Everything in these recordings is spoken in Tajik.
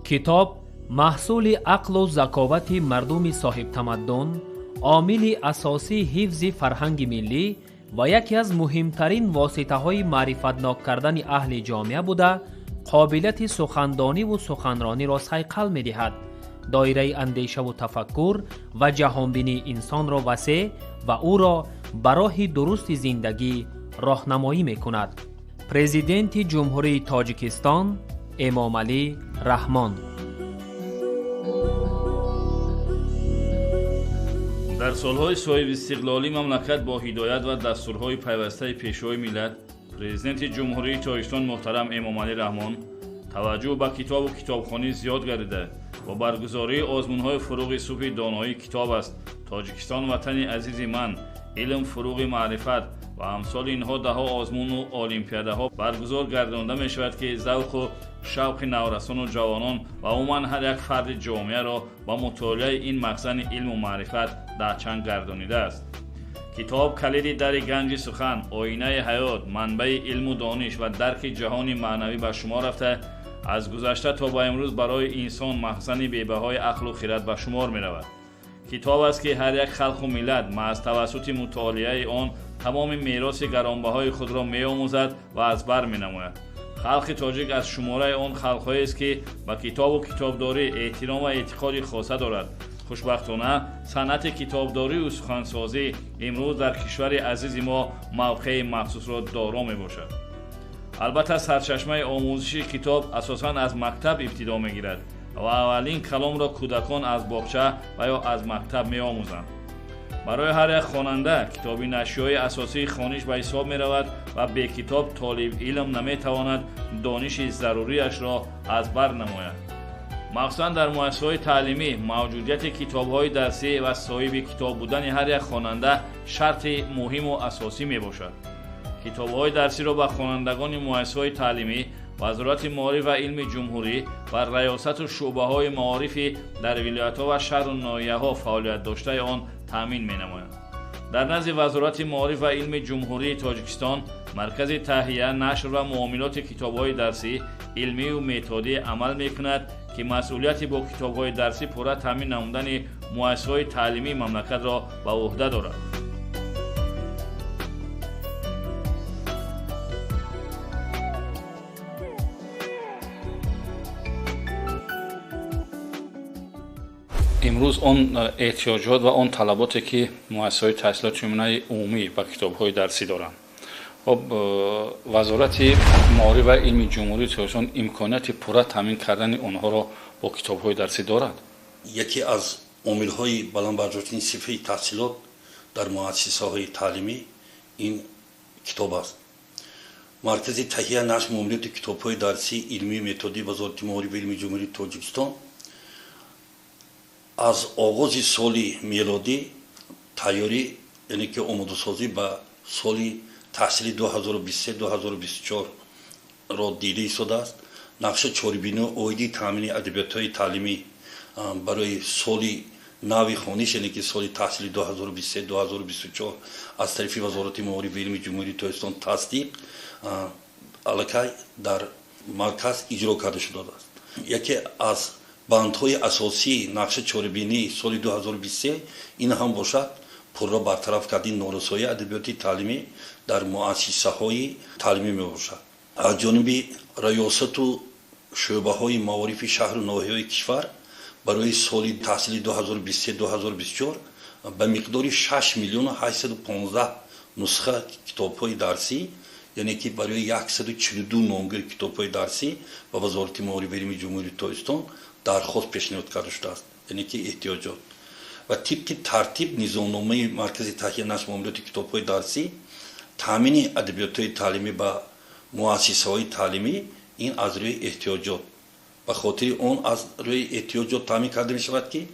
کتاب محصول عقل و ذکاوت مردم صاحب تمدن، عامل اساسی حفظ فرهنگ ملی و یکی از مهمترین واسطه های معرفتناک کردن اهل جامعه بوده، قابلیت سخندانی و سخنرانی را صیقل می دهد. دایره اندیشه و تفکر و جهانبینی انسان را وسیع و او را به راه درست زندگی راهنمایی می کند. پرزیدنت جمهوری تاجیکستان امامعلی رحمان. در سالهای صاحب استقلالی مملکت با هدایت و دستورهای پیوسته پیشوای ملت، پرزیدنت جمهوری تاجیکستان محترم امامعلی رحمان توجه به کتاب و کتابخوانی زیاد گردیده و برگزاری آزمون‌های فروغ صبح دانایی کتاب است. تاجیکستان وطن عزیز من، علم، فروغ معرفت و امثال اینها دهها آزمون و المپیادها برگزار گردانده می شود که ذوق و شوق نورسان و جوانان و عموما هر یک فرد جامعه را با مطالعه این مخزن علم و معرفت در چنگ گردانیده است. کتاب کلید در گنج سخن، آینه حیات، منبع علم و دانش و درک جهان معنوی به شمار رفته، از گذشته تا به امروز برای انسان مخزن بی‌بهای عقل و خرد به شمار می رود. کتاب است که هر یک خلق و ملت از توسط مطالعه آن تمام میراث گرانبهای خود را می آموزد و از بر می نماید. خلق تاجیک از شماره آن خلق‌هایی است که به کتاب و کتابداری احترام و اعتقاد خاصه دارد. خوشبختانه صنعت کتابداری و سخنسازی امروز در کشور عزیز ما موقع مخصوص را دارا می باشد. البته سرچشمه آموزش کتاب اساساً از مکتب ابتدا می گیرد و اولین کلام را کودکان از باغچه و یا از مکتب می آموزند. برای هر یک خواننده کتابی نشریه‌های اساسی خوانش به حساب می رود و به کتاب طالب علم نمی تواند دانش ضروریش را از بر نماید. مخصوصاً در مؤسسه‌های تعلیمی موجودیت کتاب‌های درسی و صاحب کتاب بودن هر یک خواننده شرط مهم و اساسی می باشد. کتاب‌های درسی را به خوانندگان مؤسسه‌های تعلیمی وزارت معارف و علم جمهوری و ریاست و شعبه‌های معارف در ولایت‌ها و شهر و ناحیه‌ها فعالیت داشته آن تامین می‌نمایند. در نزد وزارت معارف و علم جمهوری تاجیکستان مرکز تهیه، نشر و معاملات کتاب‌های درسی علمی و متدی عمل می‌کند که مسئولیت با کتاب‌های درسی پورا تامین نمودن مؤسسه‌های تعلیمی مملکت را به عهده دارد. امروز آن احتیاجات و آن طلباتی که مؤسسه‌های تحصیلات شیمیایی عمومی و کتاب‌های درسی دارند، خب وزارت معارف و علم جمهوری تاجیکستان امکانات پورا تامین کردن آنها را با کتاب‌های درسی دارد. یکی از عامل‌های بلندبرجاتی صفحه تحصیلات در مؤسسه‌های تعلیمی این کتاب است. مرکز تهیه، نشر، معاملات کتاب‌های درسی علمی متدی وزارت معارف و علم جمهوری تاجیکستان از آغاز سال میلادی تیاری، یعنی که آماده‌سازی به سال تحصیلی 2023-2024 را دیده ایستاده است. نقشه چاربینی و عایدی تامین ادبیات‌های تعلیمی برای سال نو خوانش، یعنی که سال تحصیلی 2023-2024 از طرف وزارت معارف و علم جمهوری تاجیکستان تصدیق الکی در مرکز اجرا کرده شده است. یکی از بندهای اساسی نقشه چاربینی سال 2023 این هم باشد پورا برطرف کردن نارسایی ادبیاتی تعلیمی در مؤسسه‌های تعلیمی می باشد. از جانب ریاست و شعبه‌های معارف شهر و ناحیه‌های کشور برای سال تحصیلی 2023-2024 به مقدار 6,815,000 نسخه کتاب‌های درسی، یعنی که برای 142 نامگر کتاب‌های درسی و وزارت معارف و علم جمهوری تاجیکستان درخواست پیشنهاد کرده شده است، یعنی که احتیاجات و طبق ترتیب نظامنامه مرکز تهیه، نشر، معاملات کتاب‌های درسی تامین ادبیات‌های تعلیمی به مؤسسه‌های تعلیمی این از روی احتیاجات به خاطر اون از روی احتیاجات تامین کرده می‌شود که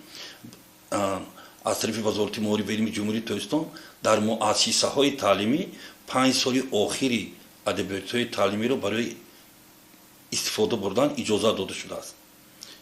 از طرف وزارت معارف و علم جمهوری تاجیکستان در مؤسسه‌های تعلیمی 5 سال آخری ادبیات‌های تعلیمی را برای استفاده بردن اجازه داده شده است.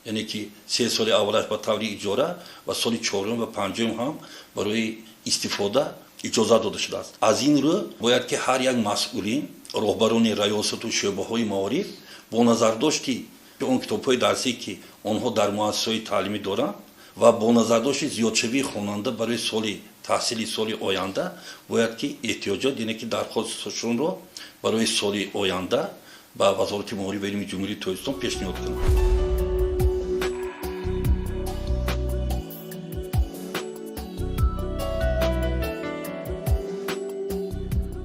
یعنی که 3 سال اولش با طور اجاره و سال 4 و 5 هم برای استفاده اجازه داده شده است. از این رو باید که هر یک مسئولین، راهبران ریاست و شعبه‌های معارف با نظر داشتی به اون کتاب‌های درسی که آنها در مؤسسه‌های تعلیمی دارند و با نظرداشت زیادشوی خواننده برای سال تحصیلی سال آینده باید که احتیاجات یعنی که درخواستشون رو برای سال آینده به وزارت معارف و علم جمهوری تاجیکستان پیشنهاد کنند.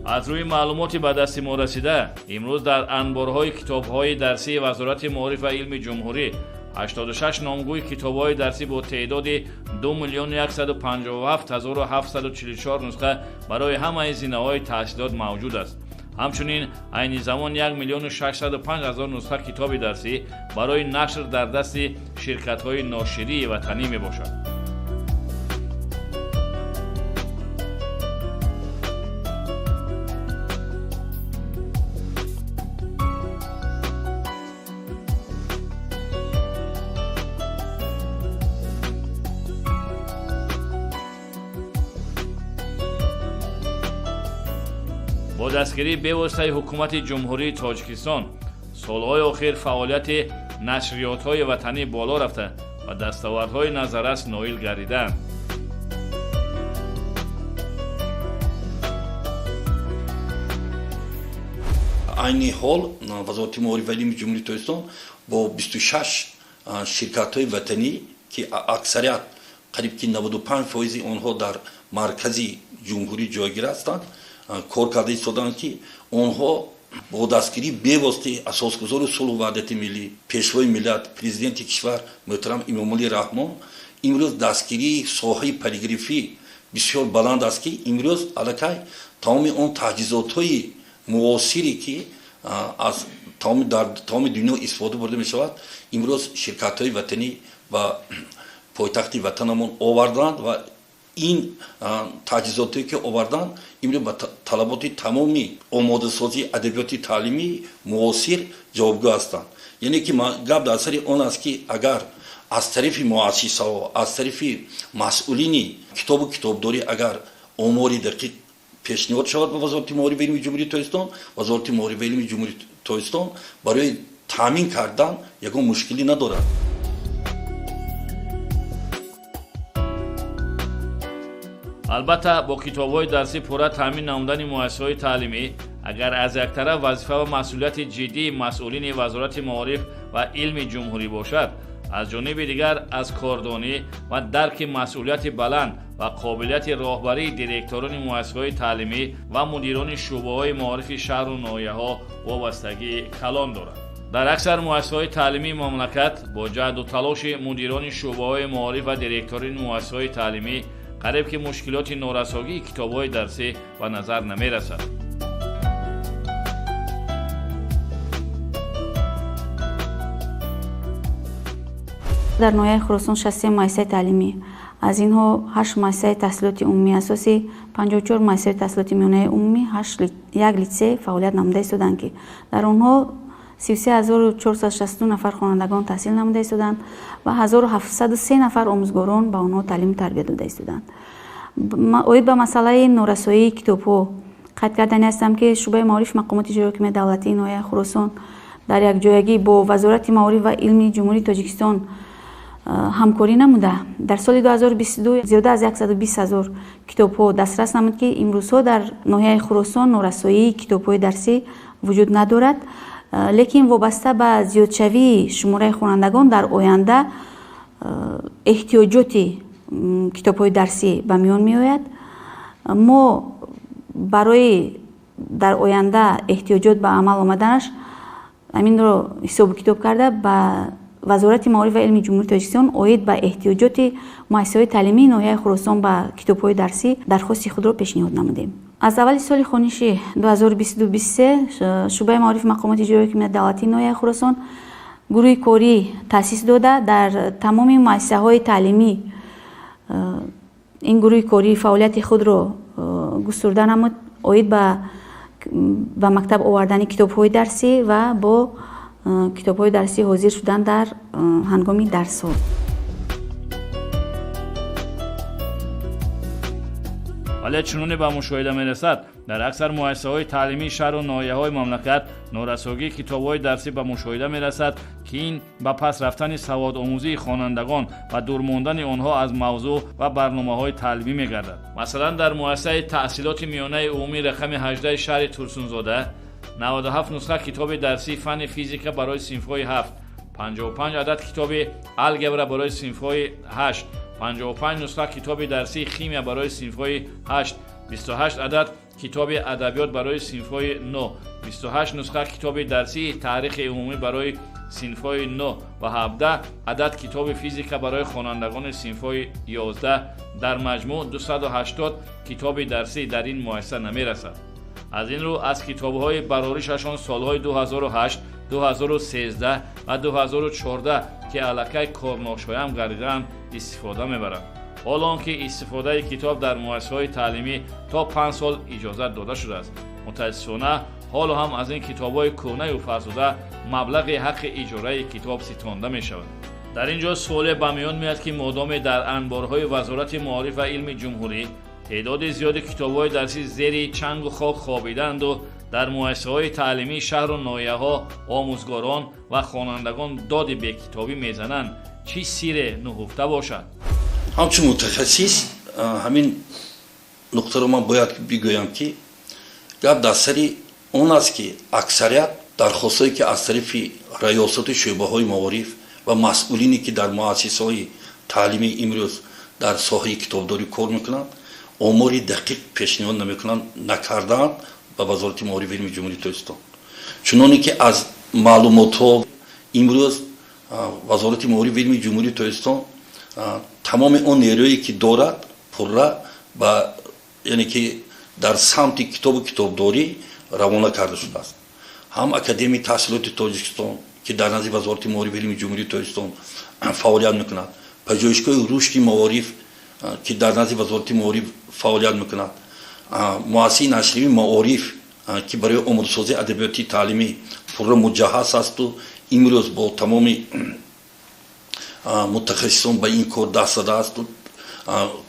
از روی معلوماتی به دست ما رسیده امروز در انبارهای کتاب‌های درسی وزارت معارف و علم جمهوری 86 نامگوی کتاب‌های درسی با تعداد 2,157,744 نسخه برای همه زینه‌های تحصیلات موجود است. همچنین عین زمان 1,605,000 نسخه کتاب درسی برای نشر در دست شرکت‌های ناشری وطنی میباشد. با دستگیری به واسطه حکومت جمهوری تاجیکستان سالهای آخر فعالیت نشریات‌های وطنی بالا رفته و دستاوردهای نظررس نایل گردیدند. عین حال وزارت معارف و علم جمهوری تاجیکستان با 26 شرکت‌های وطنی که اکثریت قریب که 95% آنها در مرکزی جمهوری جایگیر هستند کار کرده ایستادند که آنها با دستگیری به واسطه اساسگذار صلح و وحدت ملی پیشوای ملت پرزیدنت کشور محترم امامعلی رحمان امروز دستگیری ساحه پلیگرافی بسیار بلند است که امروز الکی تمام آن تجهیزات‌های معاصری که از تمام دنیا استفاده برده می شود امروز شرکت‌های وطنی و پایتخت وطنمان آوردند و این تجهیزاتی که آوردن امروز با طلبات تمامی آماده سازی ادبیات تعلیمی معاصر جوابگو هستند. یعنی که گپ در سر آن است که اگر از طرف مؤسسه و از طرف مسئولین کتاب و کتابداری اگر آماری دقیق پیشنهاد شود به وزارت معارف و علم جمهوری تاجیکستان، وزارت معارف و علم جمهوری تاجیکستان برای تامین کردن یگان مشکلی ندارد. البته با کتاب‌های درسی پورا تامین نمودن مؤسسه‌های تعلیمی اگر از یک طرف وظیفه و مسئولیت جدی مسئولین وزارت معارف و علم جمهوری باشد، از جانب دیگر از کاردانی و درک مسئولیت بلند و قابلیت راهبری دیرکتوران مؤسسه‌های تعلیمی و مدیران شعبه‌های معارف شهر و ناحیه‌ها وابستگی کلان دارد. در اکثر مؤسسه‌های تعلیمی مملکت با جهد و تلاش مدیران شعبه‌های معارف و دیرکتوران مؤسسه‌های تعلیمی قریب که مشکلات نورساگی کتاب‌های درسی و نظر نمی‌رسد. در ناحیه خراسان 63 مؤسسه تعلیمی، از اینها 8 مؤسسه تحصیلات عمومی اساسی، 54 مؤسسه تحصیلات میانه عمومی، یک لیسه فعالیت نموده ایستادند که در آنها 33462 نفر خوانندگان تحصیل نموده ایستادند و 1703 نفر آموزگاران به آنها تعلیم تربیت داده ایستادند. اوید به مسئله نورسایی کتاب‌ها قطع کردنی هستم که شعبه معارف مقامات اجرایی حکومت دولتی ناحیه خراسان در یک جایگی با وزارت معارف و علم جمهوری تاجیکستان همکاری نموده. در سال 2022 زیاده از 120,000 کتاب‌ها دسترس نمود که امروزها در ناحیه خراسان نورسایی کتاب‌های درسی وجود ندارد، لیکن وابسته به زیادشوی شماره خوانندگان در آینده احتیاجات کتاب‌های درسی به میان می آید. ما برای در آینده احتیاجات به عمل آمدنش همین رو حساب کتاب کرده به وزارت معارف و علم جمهوری تاجیکستان اوید به احتیاجات مؤسسه‌های تعلیمی ناحیه خراسان به کتاب‌های درسی درخواست خود را پیشنهاد نمودیم. از اول سال خوانشی 2022-23 شعبه معارف مقامات اجرایی حکومت دولتی ناحیه خراسان گروه کاری تأسیس داده. در تمام مؤسسه‌های تعلیمی این گروه کاری فعالیت خود را گسترده نمود، اوید به مکتب آوردن کتاب‌های درسی و با کتاب‌های درسی حاضر شدن در هنگام درس‌ها. ولی چنین به مشاهده می‌رسد در اکثر مؤسسه‌های تعلیمی شهر و ناحیه‌های مملکت نورساگی کتاب‌های درسی به مشاهده می‌رسد ки ин ба пас рафтани саводомӯзии хонандагон ва дурмондани онҳо аз мавзӯъ ва барномаҳои таълимӣ мегардад. Масалан, дар муассисаи таҳсилоти миёнаи умумии рақами 18 шаҳри Турсунзода 97 нусха китоби дарсии фанни физика барои синфҳои 7, 55 адад китоби алгебра барои синфҳои 8, 55 нусха китоби дарсии химия барои синфҳои 8, 28 адад китоби адабиёт барои синфҳои 9, 28 нусха китоби дарсии таърихи умумӣ барои синфҳои 9 ва 17 адад китоби физика барои хонандагони синфҳои 11. дар маҷмӯъ 280 китоби дарсӣ дар ин муассиса намерасад. аз ин рӯ аз китобҳои бароришашон солҳои 2008, 2013 ва 2014 ки аллакай корношоям гардиданд истифода мебаранд. ҳоло он ки истифодаи китоб дар муассисаҳои таълимӣ то 5 сол иҷозат дода шудааст. мутаассифона ҳоло ҳам аз ин китобҳои кӯнаю фарсуда маблағи ҳаққи иҷораи китоб ситонда мешавад. дар ин ҷо суоле ба миён меояд ки модоме дар анборҳои вазорати маориф ва илми ҷумҳурӣ теъдоди зиёди китобҳои дарсӣ зери чангу хок хобиданду дар муассисаҳои таълимии шаҳру ноҳияҳо омӯзгорон ва хонандагон доди бекитобӣ мезананд, чӣ сирре нуҳуфта бошад? ҳамчун мутахассис ҳамин нуқтаро ман бояд бигӯям ки гап дар сари он аст ки аксарият дархостҳое ки аз тарафи раёсати шӯъбаҳои маориф ва масъулине ки дар муассисаҳои таълимӣ имрӯз дар соҳаи китобдорӣ кор мекунанд омори дақиқ пешниҳод намекунанд, накардаанд ба вазорати маориф ва илми ҷумҳурии Tojikiston. чуноне ки аз маълумотҳо имрӯз вазорати маориф ва илми ҷумҳурии Tojikiston тамоми он нерӯе ки дорад пурра ба яъне ки дар самти китобу китобдорӣ равона карда шудааст. ҳам академияи таҳсилоти Tojikiston ки дар назди вазорати маориф ва илми ҷумҳурии Tojikiston фаъолият мекунад, пажӯҳишгоҳи рушди маориф ки дар назди вазорати маориф фаъолият мекунад, муассисаи нашривии маориф ки барои омӯзишсозии адабиёти таълимӣ пурра муҷаҳҳаз асту имрӯз бо тамоми мутахассисон ба ин кор даст задааст,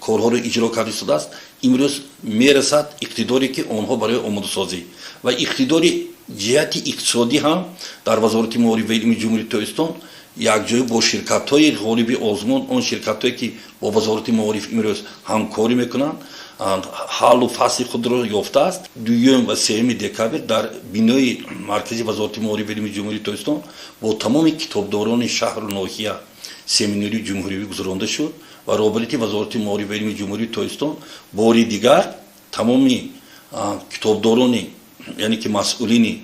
корҳоро иҷро карда истодааст. имрӯз мерасад иқтидоре ки онҳо барои омӯзишсозӣ ва иқтидори ҷиҳати иқтисодӣ ҳам дар вазорати маориф ва илми ҷумҳурии Tojikiston якҷоя бо ширкатҳои ғолиби озмун, он ширкатҳое ки бо вазорати маориф имрӯз ҳамкорӣ мекунанд, ҳаллу фасли худро ёфтааст. 2 ва 3 декабр дар бинои маркази вазорати маориф ва илми ҷумҳурии Tojikiston бо тамоми китобдорони шаҳру ноҳия семинарии ҷумҳуривӣ гузаронда шуд ва роҳбарияти вазорати маориф ва илми ҷумҳурии Tojikiston бори дигар тамоми китобдорони яъне ки масъулини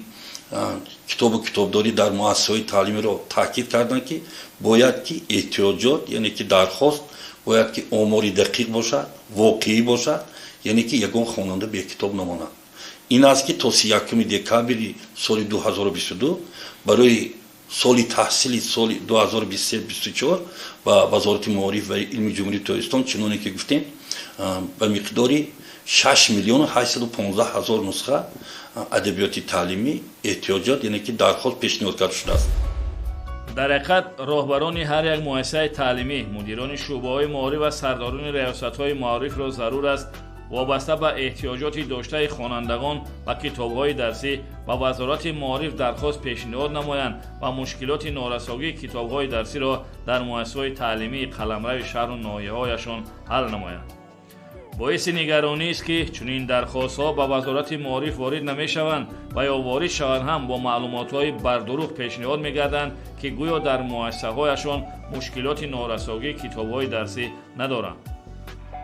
китобу китобдорӣ дар муассисаҳои таълимиро таъкид карданд ки бояд ки эҳтиёҷот яъне ки дархост бояд ки омори дақиқ бошад, воқеӣ бошад, яъне ки ягон хонанда бекитоб намонад. ин аст ки то 31 декабри соли 2022 барои соли таҳсили соли 2023-24 ба вазорати маориф ва илми ҷумҳурии Tojikiston чуноне ки гуфтем ба миқдори 6 миллион 815 ҳазор нусха адабиёти таълимӣ эҳтиёҷот яъне ки дархост пешниҳод карда шудааст. дар ҳақиқат роҳбарони ҳар як муассисаи таълимӣ, мудирони шӯъбаҳои маориф ва сардорони риёсатҳои маорифро зарур аст вобаста ба эҳтиёҷоти доштаи хонандагон ва китобҳои дарсӣ ба вазорати маориф дархост пешниҳод намоянд ва мушкилоти норасогии китобҳои дарсиро дар муассисаҳои таълимии қаламрави шаҳру ноҳияҳояшон ҳал намоянд. боиси нигаронист ки чунин дархостҳо ба вазорати маориф ворид намешаванд ва ё ворид шаванд ҳам бо маълумотҳои бардуруғ пешниҳод мегарданд ки гӯё дар муассисаҳояшон мушкилоти норасогии китобҳои дарсӣ надоранд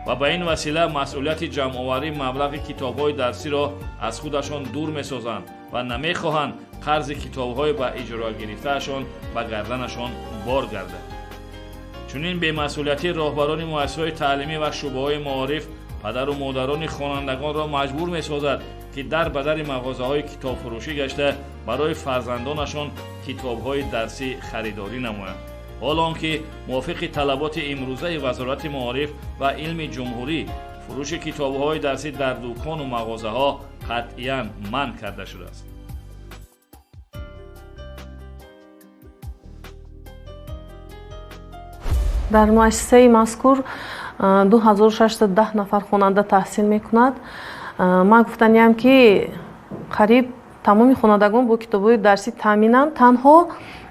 ва ба ин васила масъулияти ҷамъоварии маблағи китобҳои дарсиро аз худашон дур месозанд ва намехоҳанд қарзи китобҳои ба иҷро гирифтаашон ба гарданашон бор гардад. чунин бемасъулиятии роҳбарони муассисаҳои таълимӣ ва шӯъбаҳои маориф падару модарони хонандагонро маҷбур месозад ки дар ба дари мағозаҳои китобфурӯшӣ гашта барои фарзандонашон китобҳои дарсӣ харидорӣ намоянд. ҳоло он ки мувофиқи талаботи имрӯзаи вазорати маориф ва илми ҷумҳурӣ фурӯши китобҳои дарсӣ дар дӯкону мағозаҳо қатъиян манъ карда шудааст. дар муассисаи мазкур 2610 нафар хонанда таҳсил мекунад. ман гуфтаниям ки қариб тамоми хонандагон бо китобҳои дарсӣ таъминанд. танҳо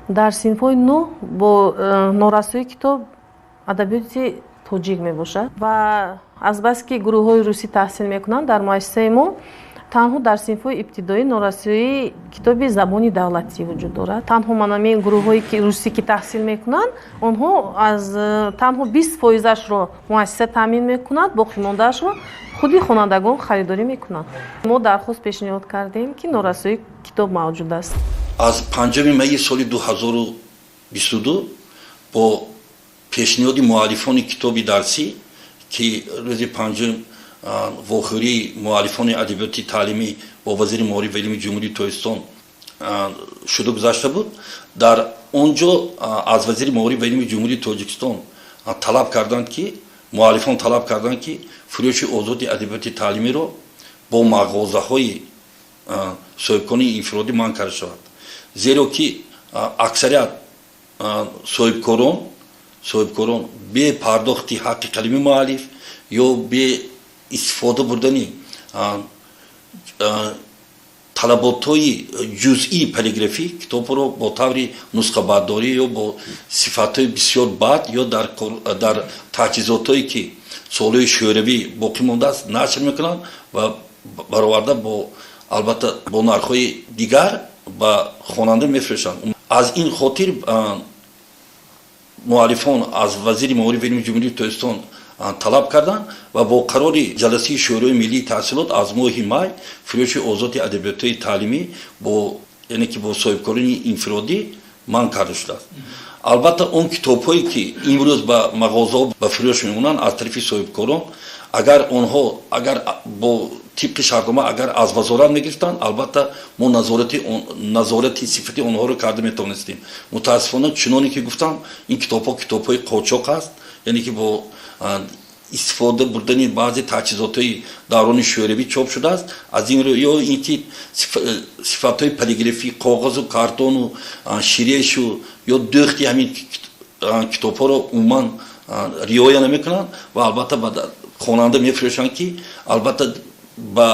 дар синфҳои нӯ бо норасои китоб адабиёти тоҷик мебошад ва азбаски гурӯҳҳои русӣ таҳсил мекунанд, дар муассисаи мо танҳо дар синфҳои ибтидоӣ норасоии китоби забони давлатӣ вуҷуд дорад. Танҳо манами гурӯҳҳои русӣ ки таҳсил мекунанд, онҳо аз танҳо 20%-ашро муассиса таъмин мекунад, боқӣ мондаашро худи хонандагон харидорӣ мекунанд. Мо дархост пешниҳод кардем ки норасои китоб мавҷуд аст. аз 5 майи соли 2022 бо пешниҳоди муаллифони китоби дарсӣ ки рӯзи 5 вохӯрии муаллифони адабиёти таълимӣ бо вазири маориф ва илми ҷумҳурии Тоҷикистон шуда гузашта буд, дар он ҷо аз вазири маориф ва илми ҷумҳурии Тоҷикистон талаб карданд ки муаллифон талаб карданд ки фурӯши озоди адабиёти таълимиро бо мағозаҳои соҳибкони инфиродӣ манъ карда шавад, зеро ки аксарият соҳибкорон бе пардохти ҳаққи қалими муаллиф ё бе истифода бурдани талаботҳои ҷузъии полиграфӣ китобро бо таври нусхабардорӣ ё бо сифатҳои бисёр бад ё дар таҷҳизотҳое ки солҳои шӯравӣ боқӣ мондааст нашр мекунанд ва бароварда бо албатта бо нархҳои дигар ба хонанда мефурӯшанд. аз ин хотир муаллифон аз вазири маориф ва илми ҷумҳурии Тоҷикистон талаб карданд ва бо қарори ҷаласаи шӯрои миллии таҳсилот аз моҳи май фурӯши озоди адабиётҳои таълимӣ яъне ки бо соҳибкории инфиродӣ манъ карда шудааст. албатта он китобҳое ки имрӯз ба мағозаҳо ба фурӯш мемонанд аз тарафи соҳибкорон, агар бо тибқи шартнома агар аз вазорат мегирифтанд, албатта мо назорати сифати онҳоро карда метавонистем. мутаассифона чуноне ки гуфтам, ин китобҳои қочоқ аст, яъне ки бо истифода бурдани баъзе таҷҳизотҳои даврони шӯравӣ чоп шудааст. аз ин рӯ ё ин ки сифатҳои полиграфӣ, коғазу картону ширешу ё дӯхти ҳамин китобҳоро умуман риоя намекунанд ва албатта ба хонанда мефурӯшанд ки албатта ба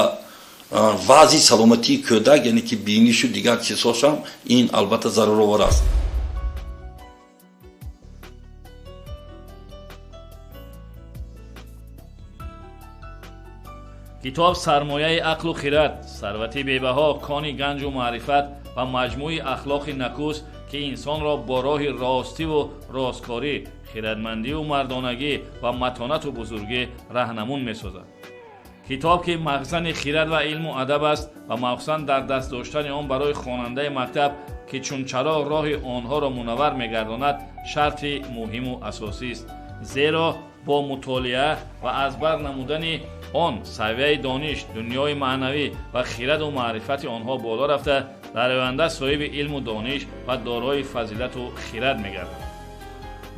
вазъи саломатии кӯдак, яъне ки бинишу дигар чизҳошам ин албатта заруровар аст. китоб сармояи ақлу хирад, сарвати бебаҳо, кони ганҷу маърифат ва маҷмӯи ахлоқи накус ки инсонро бо роҳи ростиву росткорӣ, хирадмандию мардонагӣ ва матонату бузургӣ раҳнамун месозад. китоб ки махзани хирад ва илму адаб аст ва махсусан дар даст доштани он барои хонандаи мактаб ки чун чароғ роҳи онҳоро мунаввар мегардонад шарти муҳиму асосист, зеро бо мутолиа ва аз бар намудани он савияи дониш, дунёи маънавӣ ва хираду маърифати онҳо боло рафта дар оянда соҳиби илму дониш ва дорои фазилату хирад мегардад.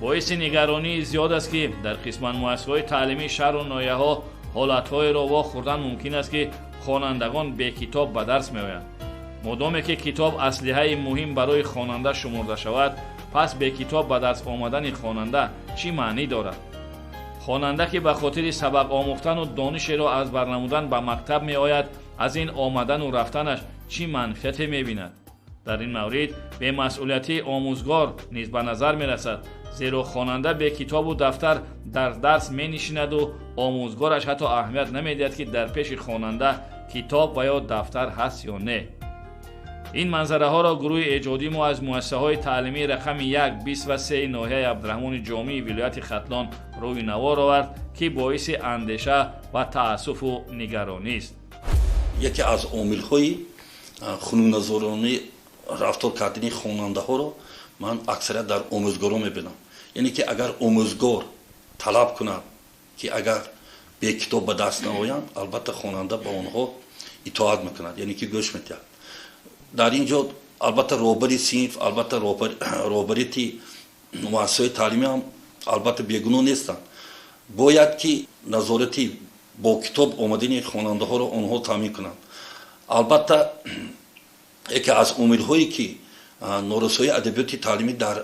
боиси нигаронии зиёд аст ки дар қисман муассисаҳои таълимии шаҳру ноҳияҳо ҳолатҳоеро вохӯрдан мумкин аст ки хонандагон бекитоб ба дарс меоянд. модоме ки китоб аслиҳаи муҳим барои хонанда шумурда шавад, пас бекитоб ба дарс омадани хонанда чӣ маънӣ дорад? хонанда ки ба хотири сабақ омӯхтану донишеро аз бар намудан ба мактаб меояд, аз ин омадану рафтанаш чӣ манфиате мебинад? дар ин маврид бемасъулиятии омӯзгор низ ба назар мерасад, зеро хонанда бе китобу дафтар дар дарс менишинаду омӯзгораш ҳатто аҳамият намедиҳад ки дар пеши хонанда китоб ва ё дафтар ҳаст ё не. ин манзараҳоро гурӯҳи эҷодӣ мо аз муассисаҳои таълимии рақами 1-23 ноҳияи абдурахмони ҷомии вилояти хатлон рӯйнавор овард ки боиси андеша ва таассуфу нигаронист. яке аз омилҳои хунукназорона рафтор кардани хонандаҳоро ман аксарият дар омӯзгорон мебинам. яъне ки агар омӯзгор талаб кунад ки агар бекитоб ба даст наоянд, албатта хонанда ба онҳо итоат мекунад, яъне ки гӯш медиҳад. дар ин ҷо албатта роҳбари синф, албатта роҳбарияти муассисаҳои таълимӣ ҳам албатта бегуноҳ нестанд. бояд ки назорати бо китоб омадани хонандаҳоро онҳо таъмин кунанд. албатта яке аз омилҳое ки норасоии адабиёти таълимӣ дар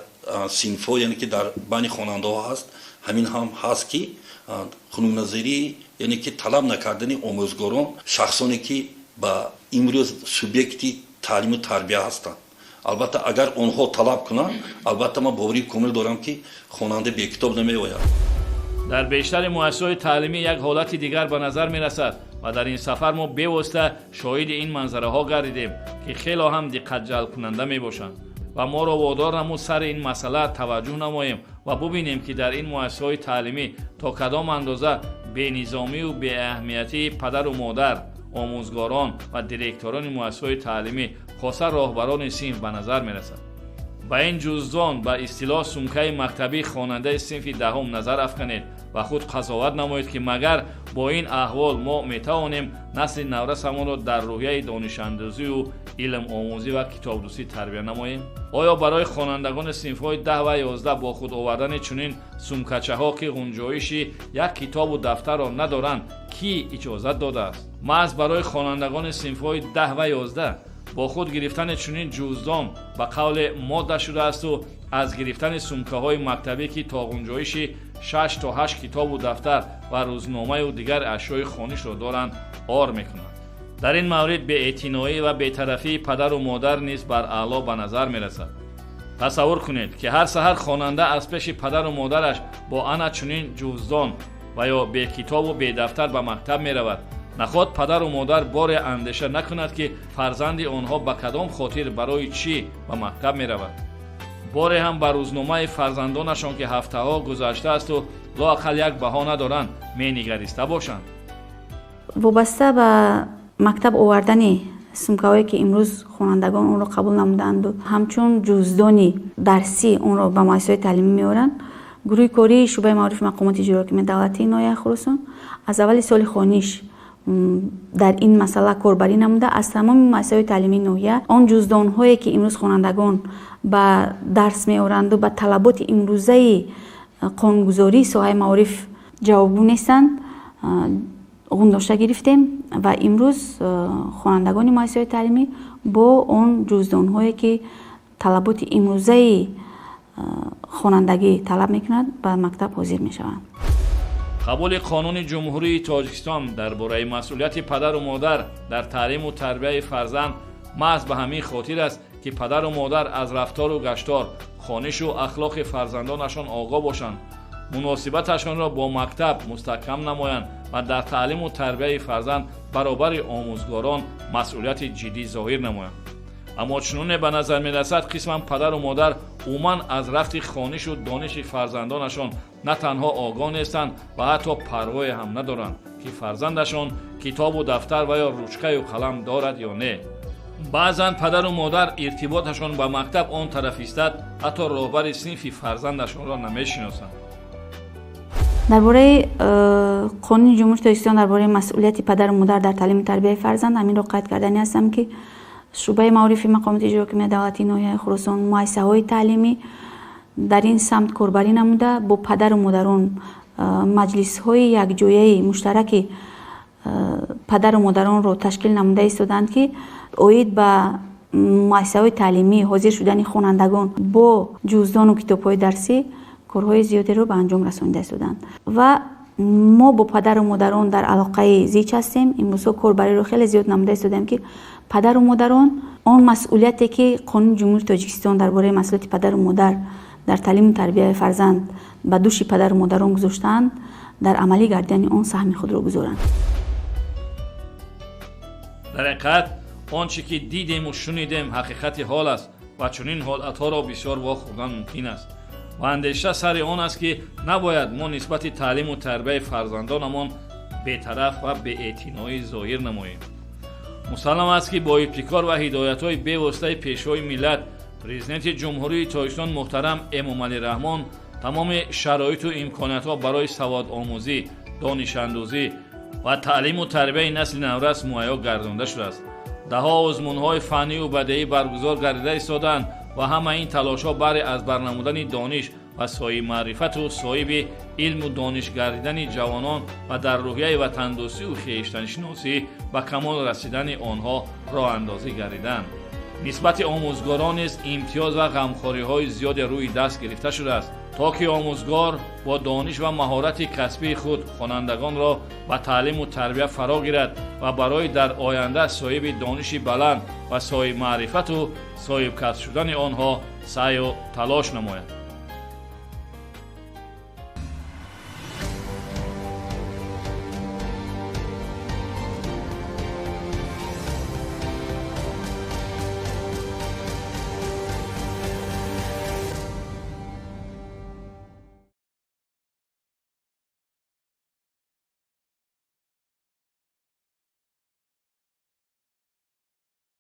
синфҳо, яъне ки дар байни хонандаҳо ҳаст, ҳамин ҳам ҳаст ки хунукназарӣ, яъне ки талаб накардани омӯзгорон, шахсоне ки ба имрӯз субъекти таълиму тарбия ҳастанд. البته اگر اونها طلب کنند البته ما باوری کامل دارم که خواننده بی کتاب نمیآید. در بیشتر مؤسسات تعلیمی یک حالت دیگر به نظر می رسد و در این سفر ما بی‌واسطه شاهد این منظره ها گردیدیم که خیلی هم دقت جلب کننده می باشند و ما را وادار نمود سر این مسئله توجه نماییم و ببینیم که در این مؤسسات تعلیمی تا کدام اندازه بی‌نظامی و بی اهمیتی پدر و مادر، آموزگاران و دیرکتوران مؤسسات تعلیمی خاصه راهبران صنف به نظر می رسد. با این جزدان به اصطلاح سمکه مکتبی خواننده صنف دهم نظر افکنید و خود قضاوت نمایید که مگر با این احوال ما می توانیم نسل نورسمان را در روحیه دانش‌اندوزی و علم آموزی و کتابدوسی تربیت نماییم؟ آیا برای خوانندگان صنف‌های 10 و 11 با خود آوردن چنین سمکچه‌ها که گنجایش یک کتاب و دفتر را ندارند کی اجازت داده است؟ محض برای خوانندگان صنف‌های 10 و 11 با خود گرفتن چنین جزدان به قول ماده شده است و از گرفتن سمکه‌های مکتبی که تا گنجایش 6 تا 8 کتاب و دفتر و روزنامه و دیگر اشیاء خوانش را دارند عار می‌کنند. در این مورد بی‌اعتنایی و بی‌طرفی پدر و مادر نیز بر اعلا به نظر می‌رسد. تصور کنید که هر سحر خواننده از پیش پدر و مادرش با انا چنین جزدان و یا بی کتاب و بی دفتر به مکتب می‌رود. نخواد پدر و مادر بار اندیشه نکند که فرزند آنها به کدام خاطر برای چی به مکتب می رود. بار هم بر روزنامه فرزندانشان که هفته ها گذشته است و لااقل یک بهانه دارند می نگریسته باشند. وابسته به مکتب آوردن سمکه‌هایی که امروز خوانندگان اون رو قبول نمودند و همچون جزدانی درسی اون رو به مؤسسات تعلیمی میارن، گروه کاری شعبه معارف مقامات اجرایی حکومت دولتی ناحیه خراسان از اول سال خوانیش در این مسئله کاربری نموده. از تمام مؤسسات تعلیمی ناحیه آن جزدان‌هایی که امروز خوانندگان به درس می‌آورند و به طلبات امروزه قانون‌گذاری ساحه معارف جوابگو نیستند داشته گرفتیم و امروز خوانندگان مؤسسات تعلیمی با آن جزدان‌هایی که طلبات امروزه خوانندگی طلب می‌کند به مکتب حاضر می‌شوند. قبول قانون جمهوری تاجیکستان درباره مسئولیت پدر و مادر در تعلیم و تربیت فرزند محض به همین خاطر است که پدر و مادر از رفتار و گشتار، خوانش و اخلاق فرزندانشان آگاه باشند، مناسبتشان را با مکتب مستحکم نمایند و در تعلیم و تربیت فرزند برابر آموزگاران مسئولیت جدی ظاهر نمایند. اما چنین به نظر می رسد قسما پدر و مادر عموما از رفت خوانش و دانش فرزندانشان نه تنها آگاه نیستند و حتی پروای هم ندارند که فرزندشان کتاب و دفتر و یا روچکه و قلم دارد یا نه. بعضا پدر و مادر ارتباطشان با مکتب آن طرف استد حتی راهبر صنف فرزندشان را نمیشناسند. درباره قانون جمهوری تاجیکستان درباره مسئولیت پدر و مادر در تعلیم و تربیت فرزند همین را قید کردنی هستم که شعبه معارف مقامات اجرایی حکومت دولتی ناحیه خراسان مؤسسه‌های تعلیمی در این سمت کاربری نموده با پدر و مادران مجلس‌های یکجایی مشترک پدر و مادران را تشکیل نموده ایستادند که اوید به مؤسسه‌های تعلیمی حاضر شدن خوانندگان با جزدان و کتاب‌های درسی کارهای زیادی رو به انجام رسانیده ایستادند و ما با پدر و مادران در علاقه زیچ هستیم. این موضوع کاربری رو خیلی زیاد نموده ایستادیم که پدر و مادران آن مسئولیتی که قانون جمهوری تاجیکستان درباره مسئولیت پدر و مادر در تعلیم و تربیت فرزند به دوش پدر و مادران گذاشتند در عملی گردیدن آن سهم خود را گذارند. در حقیقت آنچه که دیدیم و شنیدیم حقیقت حال است و چنین حالتها را بسیار واخوردن ممکن است و اندیشه سر آن است که نباید ما نسبت تعلیم و تربیت فرزندانمان بی‌طرف و بی‌اعتنایی ظاهر نماییم. مسلم است که با ابتکار و هدایت‌های بی‌واسطه پیشوای ملت پرزیدنت جمهوری تاجیکستان محترم امامعلی رحمان تمام شرایط و امکانات‌ها برای سواد آموزی، دانش اندوزی و تعلیم و تربیت نسل نورس مهیا گردانده شده است. ده‌ها آزمون‌های فنی و بدیهی برگزار گردیده ایستادند و همه این تلاش‌ها برای از برنمودن دانش و صاحب معرفت و صاحب علم و دانش گردیدن جوانان و در روحیه وطن‌دوستی و خویشتن‌شناسی به کمال رسیدن آنها راه اندازی گردیدند. نسبت آموزگاران نیز امتیاز و غمخوری‌های زیاد روی دست گرفته شده است تا که آموزگار با دانش و مهارت کسبی خود خوانندگان را به تعلیم و تربیت فرا گیرد و برای در آینده صاحب دانش بلند و صاحب معرفت و صاحب کسب شدن آنها سعی و تلاش نماید.